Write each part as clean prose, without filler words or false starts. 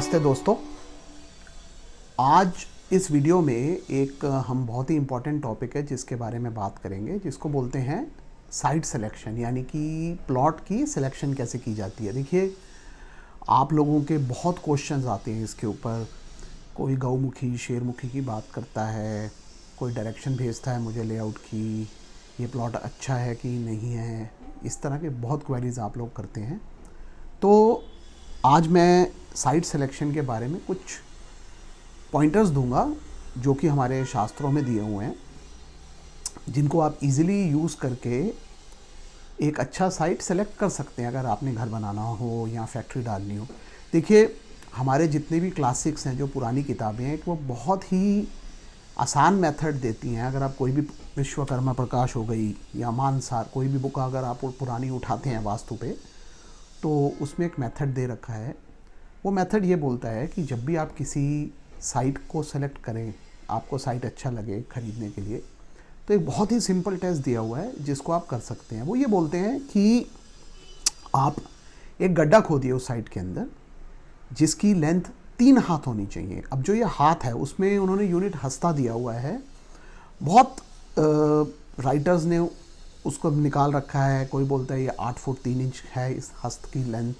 नमस्ते दोस्तों। आज इस वीडियो में एक हम बहुत ही इम्पॉर्टेंट टॉपिक है जिसके बारे में बात करेंगे, जिसको बोलते हैं साइट सिलेक्शन, यानी कि प्लॉट की सिलेक्शन कैसे की जाती है। देखिए, आप लोगों के बहुत क्वेश्चंस आते हैं इसके ऊपर। कोई गौमुखी शेरमुखी की बात करता है, कोई डायरेक्शन भेजता है मुझे लेआउट की, ये प्लॉट अच्छा है कि नहीं है। इस तरह के बहुत क्वेरीज आप लोग करते हैं। तो आज मैं साइट सिलेक्शन के बारे में कुछ पॉइंटर्स दूंगा जो कि हमारे शास्त्रों में दिए हुए हैं, जिनको आप इजीली यूज़ करके एक अच्छा साइट सेलेक्ट कर सकते हैं अगर आपने घर बनाना हो या फैक्ट्री डालनी हो। देखिए, हमारे जितने भी क्लासिक्स हैं, जो पुरानी किताबें हैं, वो बहुत ही आसान मेथड देती हैं। अगर आप कोई भी विश्वकर्मा प्रकाश हो गई या मानसार, कोई भी बुक अगर आप पुरानी उठाते हैं वास्तु पे, तो उसमें एक मेथड दे रखा है। वो मेथड ये बोलता है कि जब भी आप किसी साइट को सेलेक्ट करें, आपको साइट अच्छा लगे ख़रीदने के लिए, तो एक बहुत ही सिंपल टेस्ट दिया हुआ है जिसको आप कर सकते हैं। वो ये बोलते हैं कि आप एक गड्ढा खोदिए उस साइट के अंदर, जिसकी लेंथ 3 हाथ होनी चाहिए। अब जो ये हाथ है उसमें उन्होंने यूनिट हस्ता दिया हुआ है। बहुत राइटर्स ने उसको निकाल रखा है। कोई बोलता है ये 8 फुट 3 इंच है इस हस्त की लेंथ,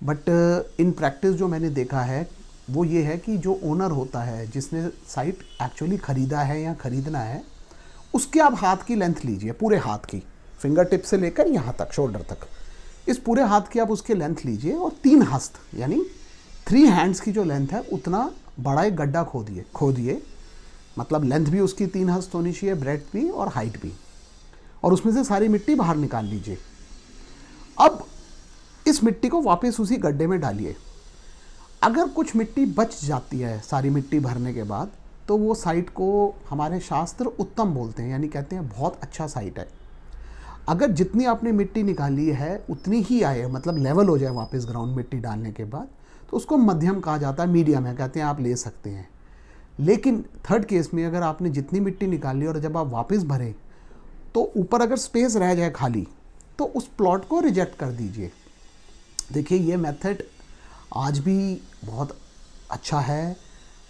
बट इन प्रैक्टिस जो मैंने देखा है वो ये है कि जो ओनर होता है, जिसने साइट एक्चुअली ख़रीदा है या ख़रीदना है, उसके आप हाथ की लेंथ लीजिए, पूरे हाथ की, फिंगर टिप से लेकर यहाँ तक, शोल्डर तक, इस पूरे हाथ की आप उसके लेंथ लीजिए और 3 हस्त यानी 3 हैंड्स की जो लेंथ है उतना बड़ा एक गड्ढा खोदिए। मतलब लेंथ भी उसकी 3 हस्त होनी चाहिए, ब्रेड्थ भी और हाइट भी, और उसमें से सारी मिट्टी बाहर निकाल लीजिए। अब इस मिट्टी को वापस उसी गड्ढे में डालिए। अगर कुछ मिट्टी बच जाती है सारी मिट्टी भरने के बाद, तो वो साइट को हमारे शास्त्र उत्तम बोलते हैं, यानी कहते हैं बहुत अच्छा साइट है। अगर जितनी आपने मिट्टी निकाली है उतनी ही आए, मतलब लेवल हो जाए वापस ग्राउंड मिट्टी डालने के बाद, तो उसको मध्यम कहा जाता है, मीडियम है, कहते हैं आप ले सकते हैं। लेकिन थर्ड केस में अगर आपने जितनी मिट्टी निकाली और जब आप वापस भरें तो ऊपर अगर स्पेस रह जाए खाली, तो उस प्लॉट को रिजेक्ट कर दीजिए। देखिए, ये मेथड आज भी बहुत अच्छा है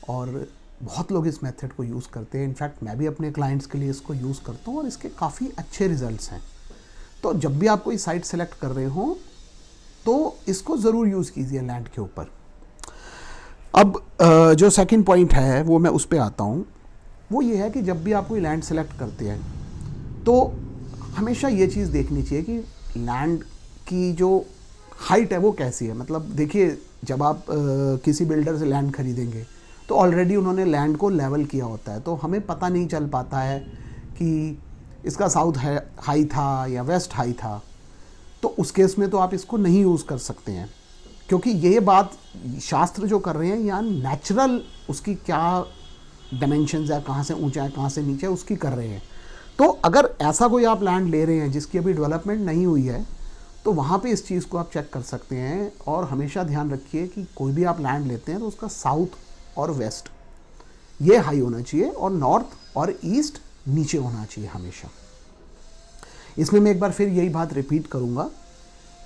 और बहुत लोग इस मेथड को यूज़ करते हैं। इनफैक्ट मैं भी अपने क्लाइंट्स के लिए इसको यूज़ करता हूँ और इसके काफ़ी अच्छे रिजल्ट्स हैं। तो जब भी आप कोई साइट सेलेक्ट कर रहे हो तो इसको ज़रूर यूज़ कीजिए लैंड के ऊपर। अब जो सेकंड पॉइंट है वो मैं उस पर आता हूँ। वो ये है कि जब भी आप कोई लैंड सेलेक्ट करते हैं तो हमेशा ये चीज़ देखनी चाहिए कि लैंड की जो हाइट है वो कैसी है। मतलब देखिए, जब आप किसी बिल्डर से लैंड खरीदेंगे तो ऑलरेडी उन्होंने लैंड को लेवल किया होता है, तो हमें पता नहीं चल पाता है कि इसका साउथ हाई था या वेस्ट हाई था। तो उस केस में तो आप इसको नहीं यूज़ कर सकते हैं, क्योंकि ये बात शास्त्र जो कर रहे हैं यहाँ नेचुरल उसकी क्या डायमेंशंस है, कहाँ से ऊंचा है कहाँ से नीचे है, उसकी कर रहे हैं। तो अगर ऐसा कोई आप लैंड ले रहे हैं जिसकी अभी डेवलपमेंट नहीं हुई है, तो वहाँ पे इस चीज़ को आप चेक कर सकते हैं। और हमेशा ध्यान रखिए कि कोई भी आप लैंड लेते हैं तो उसका साउथ और वेस्ट ये हाई होना चाहिए और नॉर्थ और ईस्ट नीचे होना चाहिए हमेशा। इसमें मैं एक बार फिर यही बात रिपीट करूँगा,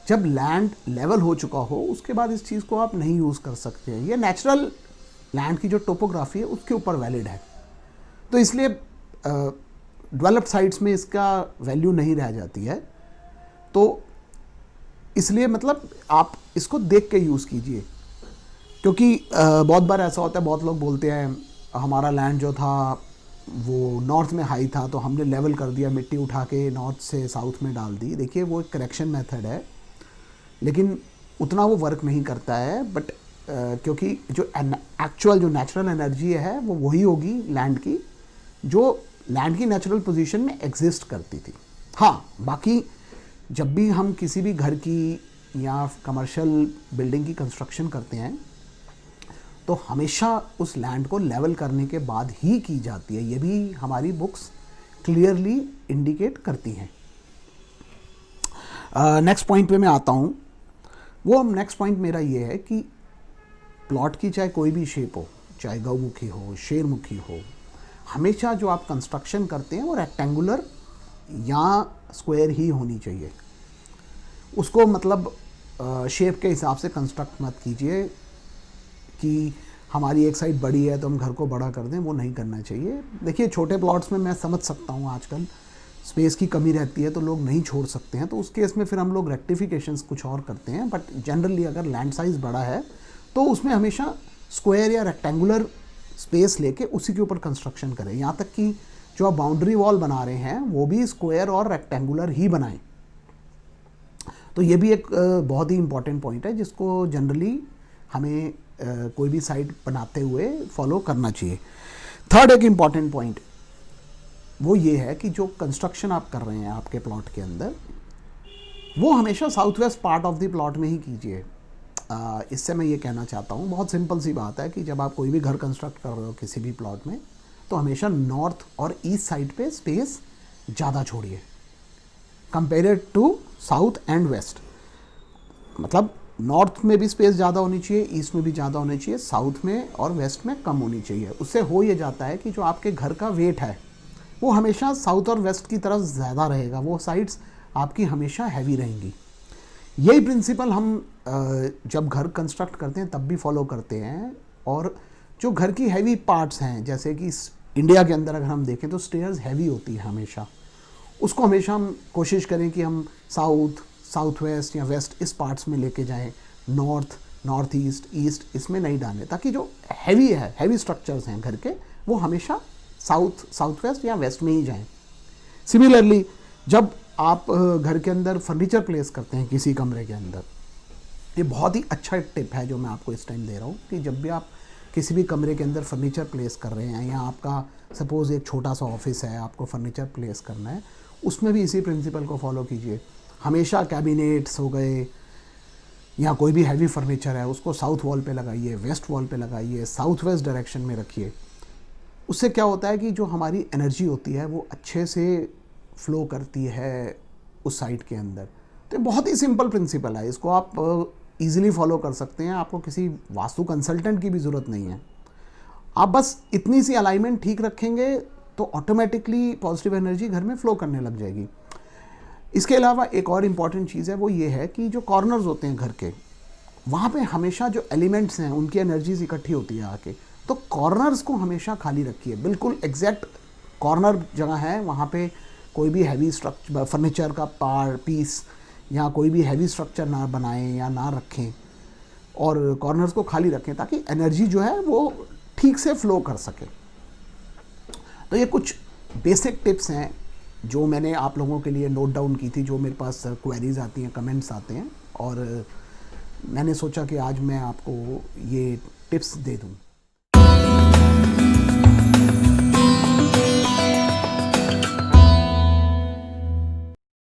जब लैंड लेवल हो चुका हो उसके बाद इस चीज़ को आप नहीं यूज़ कर सकते हैं। ये नेचुरल लैंड की जो टोपोग्राफी है उसके ऊपर वैलिड है, तो इसलिए डेवलप्ड साइट्स में इसका वैल्यू नहीं रह जाती है। तो इसलिए मतलब आप इसको देख के यूज़ कीजिए, क्योंकि बहुत बार ऐसा होता है, बहुत लोग बोलते हैं हमारा लैंड जो था वो नॉर्थ में हाई था तो हमने लेवल कर दिया, मिट्टी उठा के नॉर्थ से साउथ में डाल दी। देखिए, वो एक करेक्शन मेथड है, लेकिन उतना वो वर्क नहीं करता है। बट क्योंकि जो एक्चुअल जो नेचुरल एनर्जी है वो वही होगी लैंड की, जो लैंड की नेचुरल पोजीशन में एग्जिस्ट करती थी। हाँ, बाकी जब भी हम किसी भी घर की या कमर्शियल बिल्डिंग की कंस्ट्रक्शन करते हैं तो हमेशा उस लैंड को लेवल करने के बाद ही की जाती है। ये भी हमारी बुक्स क्लियरली इंडिकेट करती हैं। नेक्स्ट पॉइंट पे मैं आता हूँ। वो नेक्स्ट पॉइंट मेरा ये है कि प्लॉट की चाहे कोई भी शेप हो, चाहे गौमुखी हो, शेरमुखी हो, हमेशा जो आप कंस्ट्रक्शन करते हैं वो रेक्टेंगुलर या स्क्वायर ही होनी चाहिए। उसको मतलब शेप के हिसाब से कंस्ट्रक्ट मत कीजिए। कि हमारी एक साइड बड़ी है तो हम घर को बड़ा कर दें, वो नहीं करना चाहिए। देखिए छोटे प्लॉट्स में मैं समझ सकता हूँ आजकल स्पेस की कमी रहती है तो लोग नहीं छोड़ सकते हैं, तो उस केस में फिर हम लोग रेक्टिफिकेशंस कुछ और करते हैं। बट जनरली अगर लैंड साइज़ बड़ा है तो उसमें हमेशा स्क्वायर या रेक्टेंगुलर स्पेस लेके उसी के ऊपर कंस्ट्रक्शन करें। यहाँ तक कि जो आप बाउंड्री वॉल बना रहे हैं वो भी स्क्वायर और रेक्टेंगुलर ही बनाएं। तो ये भी एक बहुत ही इंपॉर्टेंट पॉइंट है जिसको जनरली हमें कोई भी साइट बनाते हुए फॉलो करना चाहिए। थर्ड एक इम्पॉर्टेंट पॉइंट वो ये है कि जो कंस्ट्रक्शन आप कर रहे हैं आपके प्लॉट के अंदर, वो हमेशा south west part of the plot में ही कीजिए। इससे मैं ये कहना चाहता हूँ, बहुत सिंपल सी बात है कि जब आप कोई भी घर कंस्ट्रक्ट कर रहे हो किसी भी प्लॉट में, तो हमेशा नॉर्थ और ईस्ट साइड पे स्पेस ज़्यादा छोड़िए compared to south and west. मतलब नॉर्थ में भी स्पेस ज़्यादा होनी चाहिए, ईस्ट में भी ज़्यादा होनी चाहिए, साउथ में और वेस्ट में कम होनी चाहिए। उससे हो ये जाता है कि जो आपके घर का वेट है वो हमेशा साउथ और वेस्ट की तरफ ज़्यादा रहेगा, वो साइड्स आपकी हमेशा हैवी रहेंगी। यही प्रिंसिपल हम जब घर कंस्ट्रक्ट करते हैं तब भी फॉलो करते हैं। और जो घर की हैवी पार्ट्स हैं, जैसे कि इंडिया के अंदर अगर हम देखें तो स्टेयर्स हैवी होती है हमेशा, उसको हमेशा हम कोशिश करें कि हम साउथ, साउथ वेस्ट या वेस्ट इस पार्ट्स में लेके जाएं, नॉर्थ, नॉर्थ ईस्ट, ईस्ट इसमें नहीं डालें, ताकि जो हैवी है, हैवी स्ट्रक्चर्स हैं घर के, वो हमेशा साउथ, साउथ वेस्ट या वेस्ट में ही जाएं। सिमिलरली जब आप घर के अंदर फर्नीचर प्लेस करते हैं किसी कमरे के अंदर, ये बहुत ही अच्छा टिप है जो मैं आपको इस टाइम दे रहा हूँ कि जब भी आप किसी भी कमरे के अंदर फर्नीचर प्लेस कर रहे हैं, या आपका सपोज़ एक छोटा सा ऑफिस है, आपको फर्नीचर प्लेस करना है, उसमें भी इसी प्रिंसिपल को फॉलो कीजिए। हमेशा कैबिनेट्स हो गए या कोई भी हैवी फर्नीचर है उसको साउथ वॉल पे लगाइए, वेस्ट वॉल पे लगाइए, साउथ वेस्ट डायरेक्शन में रखिए। उससे क्या होता है कि जो हमारी एनर्जी होती है वो अच्छे से फ्लो करती है उस साइट के अंदर। तो बहुत ही सिंपल प्रिंसिपल है, इसको आप ईज़िली फॉलो कर सकते हैं। आपको किसी वास्तु कंसल्टेंट की भी ज़रूरत नहीं है। आप बस इतनी सी अलाइनमेंट ठीक रखेंगे तो ऑटोमेटिकली पॉजिटिव एनर्जी घर में फ्लो करने लग जाएगी। इसके अलावा एक और इम्पॉर्टेंट चीज़ है, वो ये है कि जो कॉर्नर्स होते हैं घर के, वहाँ पे हमेशा जो एलिमेंट्स हैं उनकी एनर्जीज इकट्ठी होती है आके, तो कॉर्नर्स को हमेशा खाली रखिए। बिल्कुल एग्जैक्ट कॉर्नर जगह है वहाँ पे कोई भी हैवी स्ट्रक्चर, फर्नीचर का पीस या कोई भी हैवी स्ट्रक्चर ना बनाएं या ना रखें, और कॉर्नर्स को खाली रखें ताकि एनर्जी जो है वो ठीक से फ्लो कर सके। तो ये कुछ बेसिक टिप्स हैं जो मैंने आप लोगों के लिए नोट डाउन की थी, जो मेरे पास क्वेरीज आती हैं, कमेंट्स आते हैं, और मैंने सोचा कि आज मैं आपको ये टिप्स दे दूँ।